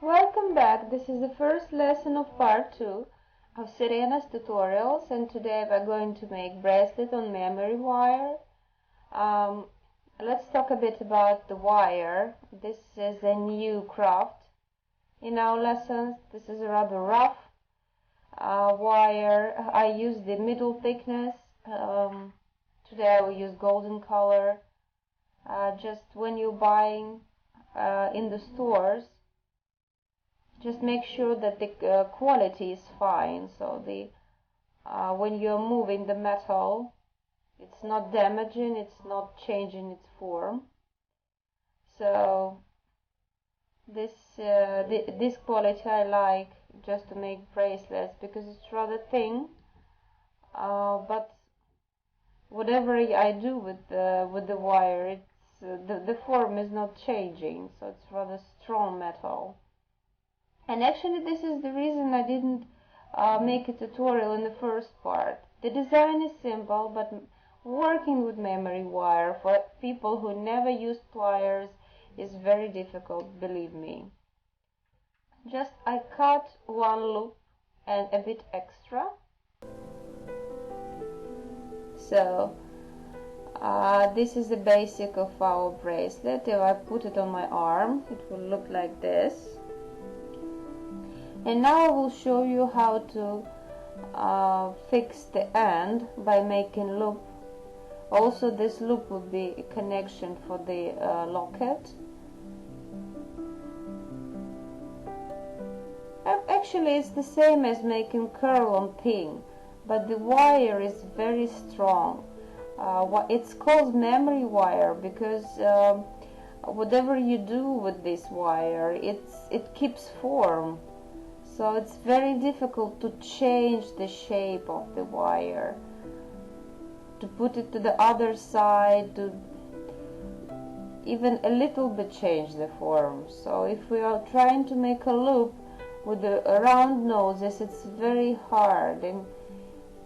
Welcome back. This is the first lesson of part 2 of Serena's tutorials, and today we're going to make bracelet on memory wire. Let's talk a bit about the wire. This is a new craft in our lessons. This is a rather rough wire. I use the middle thickness. Today I will use golden color. Just when you're buying in the stores, just make sure that the quality is fine, so when you're moving the metal, it's not damaging, it's not changing its form. So this quality I like just to make bracelets because it's rather thin, but whatever I do with the wire, it's the form is not changing, so it's rather strong metal. And actually this is the reason I didn't make a tutorial in the first part. The design is simple, but working with memory wire for people who never used pliers is very difficult, believe me. Just I cut one loop and a bit extra. So this is the basic of our bracelet. If I put it on my arm, it will look like this. And now I will show you how to fix the end by making loop. Also, this loop will be a connection for the locket. Actually, it's the same as making curl on pin, but the wire is very strong. It's called memory wire because whatever you do with this wire, it keeps form. So it's very difficult to change the shape of the wire, to put it to the other side, to even a little bit change the form. So if we are trying to make a loop with the round noses, it's very hard. And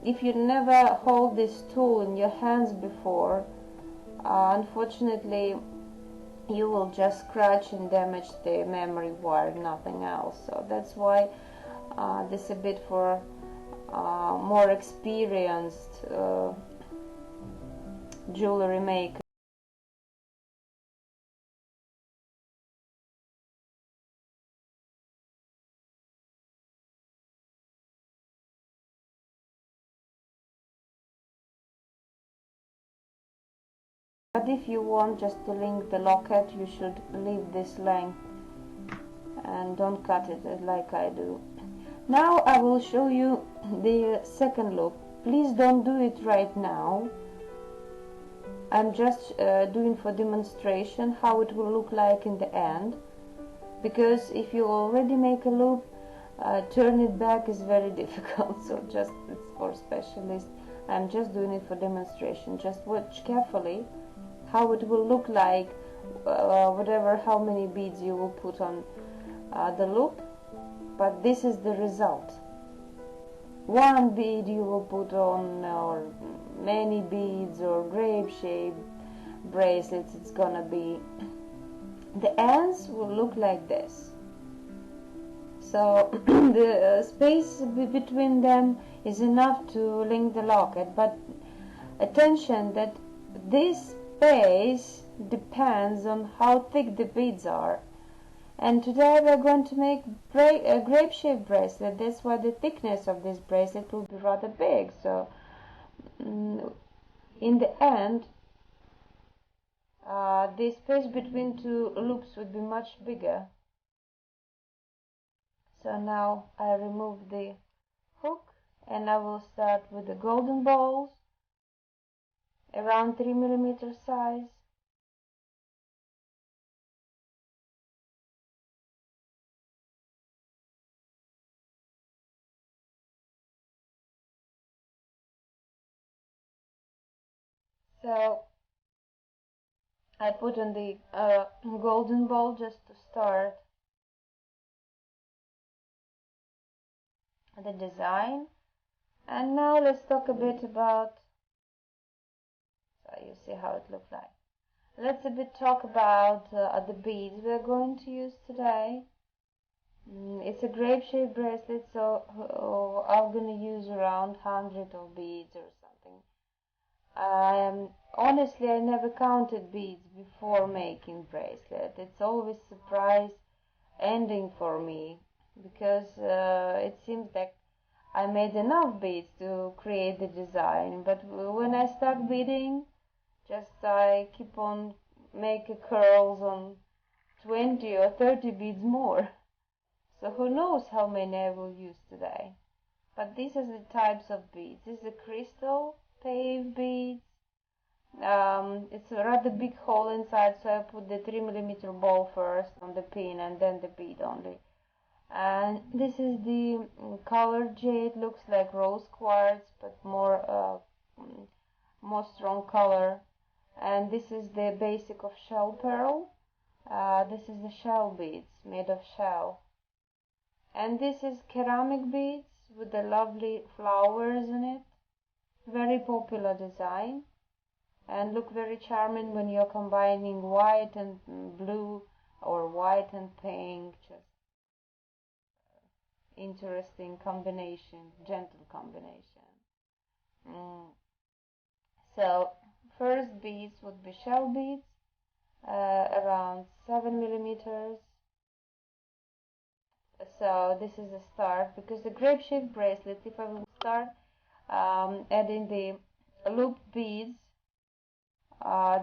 if you never hold this tool in your hands before, unfortunately you will just scratch and damage the memory wire, nothing else. So that's why this is a bit for more experienced jewelry makers. But if you want just to link the locket, you should leave this length and don't cut it like I do. Now I will show you the second loop. Please don't do it right now. I'm just doing for demonstration how it will look like in the end, because if you already make a loop, turn it back is very difficult. So just it's for specialists. I'm just doing it for demonstration. Just watch carefully how it will look like, how many beads you will put on the loop. But this is the result. One bead you will put on, or many beads, or grape-shape bracelets, it's gonna be. The ends will look like this. So the space between them is enough to link the locket, but attention that this space depends on how thick the beads are. And today we're going to make a grape-shaped bracelet. That's why the thickness of this bracelet will be rather big. So in the end, the space between two loops would be much bigger. So now I remove the hook and I will start with the golden balls, around 3 mm size. So I put on the golden ball just to start the design. And now let's talk a bit about, so you see how it looks like. Let's a bit talk about the beads we're going to use today. It's a grape-shaped bracelet, so I'm gonna use around 100 of beads or something. Honestly, I never counted beads before making bracelet. It's always surprise ending for me because it seems like I made enough beads to create the design, but when I start beading, just I keep on making curls on 20 or 30 beads more. So who knows how many I will use today. But these are the types of beads. This is a crystal pave beads. It's a rather big hole inside, so I put the 3mm ball first on the pin and then the bead only. And this is the colored jade. Looks like rose quartz, but more strong color. And this is the basic of shell pearl. This is the shell beads made of shell. And this is ceramic beads with the lovely flowers in it. Very popular design and look very charming when you're combining white and blue or white and pink. Just interesting combination, gentle combination. So first beads would be shell beads, around 7mm. So this is a start, because the grape-shaped bracelet, if I will start adding the loop beads,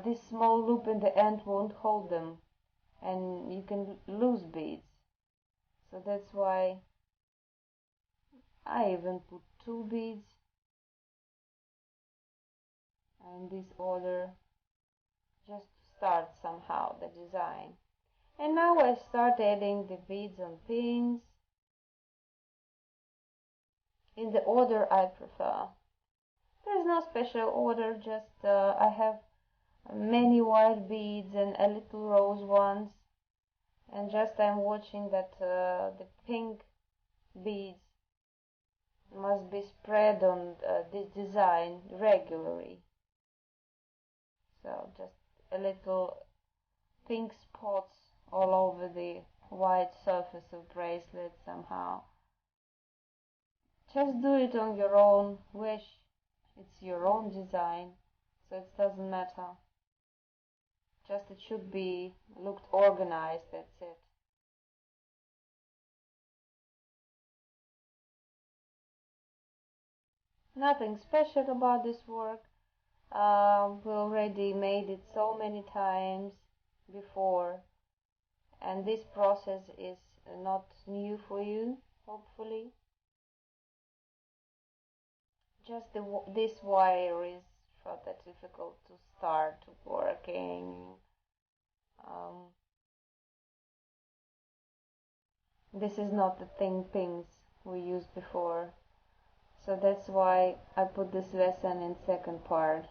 this small loop in the end won't hold them and you can lose beads. So that's why I even put 2 beads in this order, just to start somehow the design. And now I start adding the beads on pins in the order I prefer. There's no special order, just I have many white beads and a little rose ones, and just I'm watching that the pink beads must be spread on this design regularly. So just a little pink spots all over the white surface of bracelet somehow. Just do it on your own wish. It's your own design, so it doesn't matter. Just it should be looked organized, that's it. Nothing special about this work. We already made it so many times before, and this process is not new for you, hopefully. Just this wire is rather difficult to start working. This is not the thin pins we used before, so that's why I put this lesson in second part.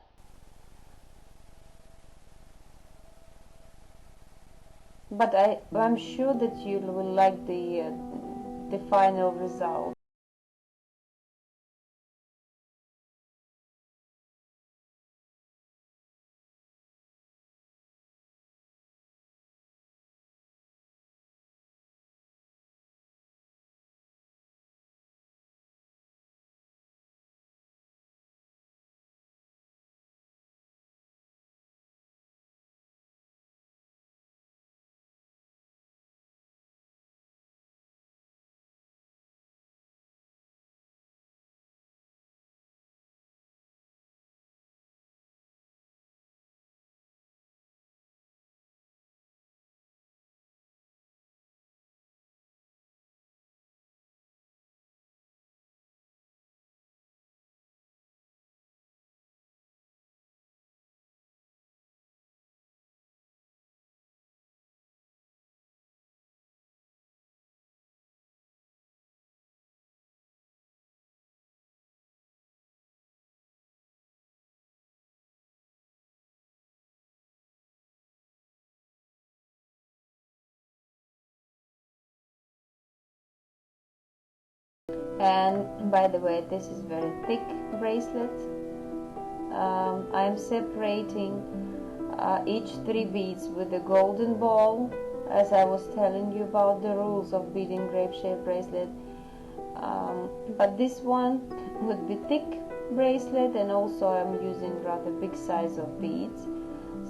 But I'm sure that you will like the final result. And by the way, this is very thick bracelet. I'm separating each 3 beads with a golden ball as I was telling you about the rules of beading grape-shaped bracelet. But this one would be thick bracelet, and also I'm using rather big size of beads.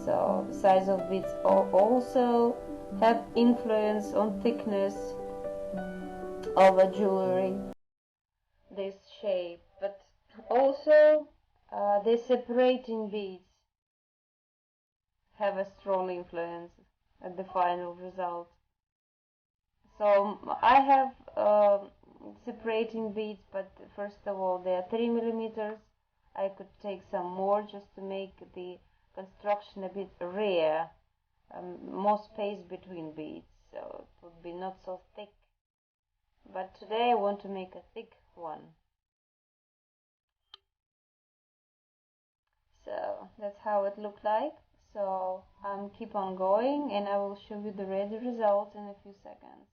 So size of beads also have influence on thickness of a jewelry, this shape, but also the separating beads have a strong influence at the final result. So I have separating beads, but first of all they are 3 millimeters. I could take some more just to make the construction a bit rare, more space between beads, so it would be not so thick. But today I want to make a thick one. So that's how it looked like. So keep on going, and I will show you the ready result in a few seconds.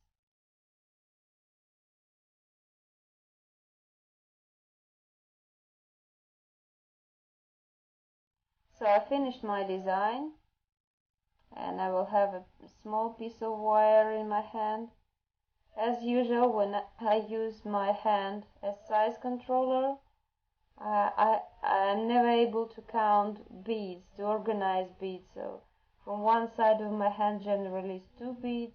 So I finished my design, and I will have a small piece of wire in my hand. As usual, when I use my hand as size controller, I'm never able to count beads, to organize beads. So from one side of my hand generally is 2 beads,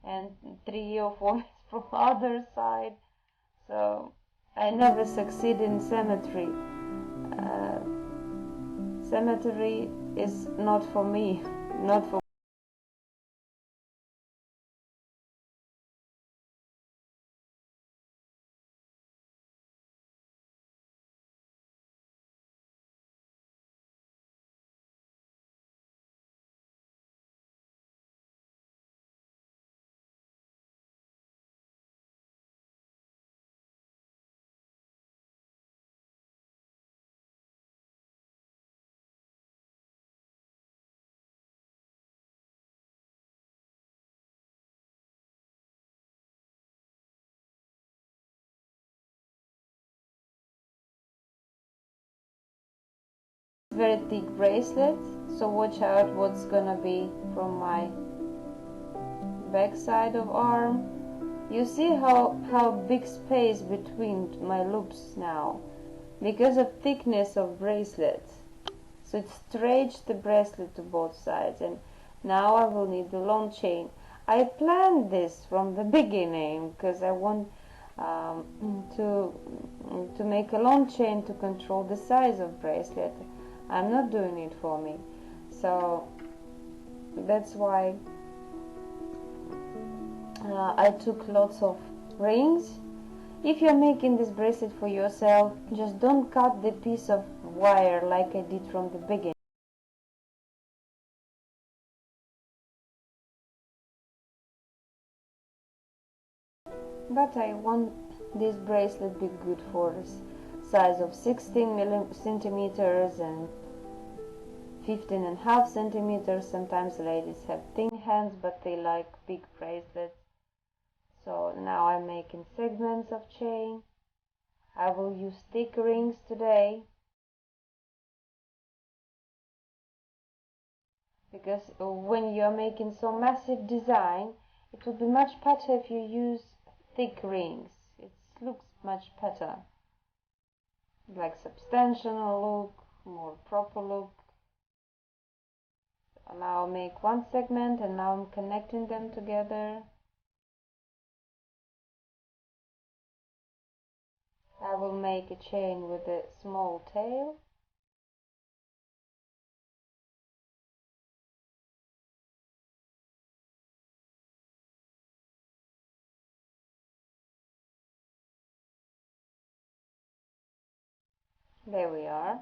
and 3 or 4 from other side. So I never succeed in symmetry. Uh, Symmetry is not for me, not for very thick bracelet, so watch out what's gonna be from my back side of arm. You see how big space between my loops now, because of thickness of bracelet. So it stretched the bracelet to both sides, and now I will need the long chain. I planned this from the beginning because I want to make a long chain to control the size of bracelet. I'm not doing it for me, so that's why I took lots of rings. If you're making this bracelet for yourself, just don't cut the piece of wire like I did from the beginning. But I want this bracelet be good for size of 16 centimeters and 15.5 centimeters. Sometimes ladies have thin hands, but they like big bracelets. So now I'm making segments of chain. I will use thick rings today, because when you're making so massive design, it would be much better if you use thick rings. It looks much better, like substantial look, more proper look. Now I'll make one segment, and now I'm connecting them together. I will make a chain with a small tail. There we are.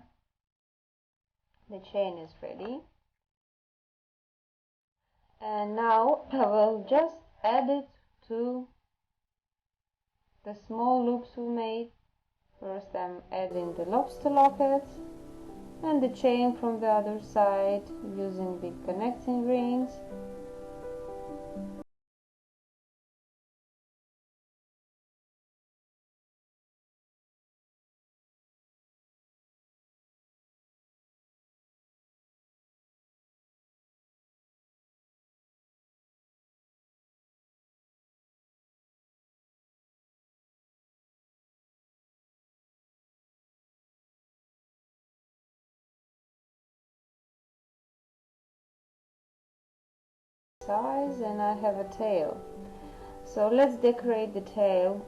The chain is ready. And now I will just add it to the small loops we made. First I'm adding the lobster locket and the chain from the other side using big connecting rings. size, and I have a tail. So let's decorate the tail.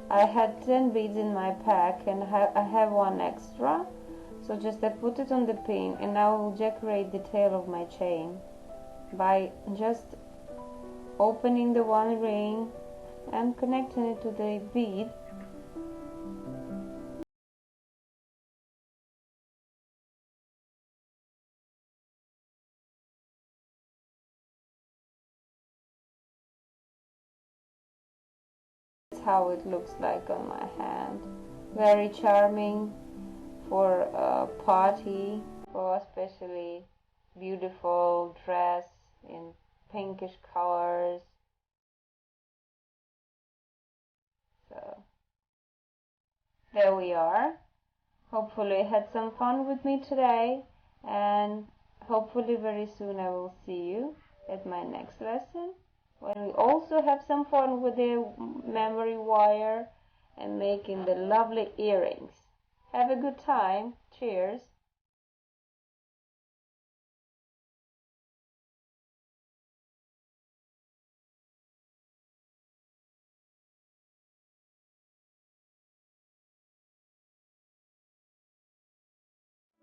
I had 10 beads in my pack and I have one extra, so just I put it on the pin, and I will decorate the tail of my chain by just opening the one ring and connecting it to the bead. That's how it looks like on my hand. Very charming for a party, or especially beautiful dress in pinkish colors. So there we are. Hopefully you had some fun with me today, and hopefully very soon I will see you at my next lesson, when we also have some fun with the memory wire and making the lovely earrings. Have a good time. Cheers.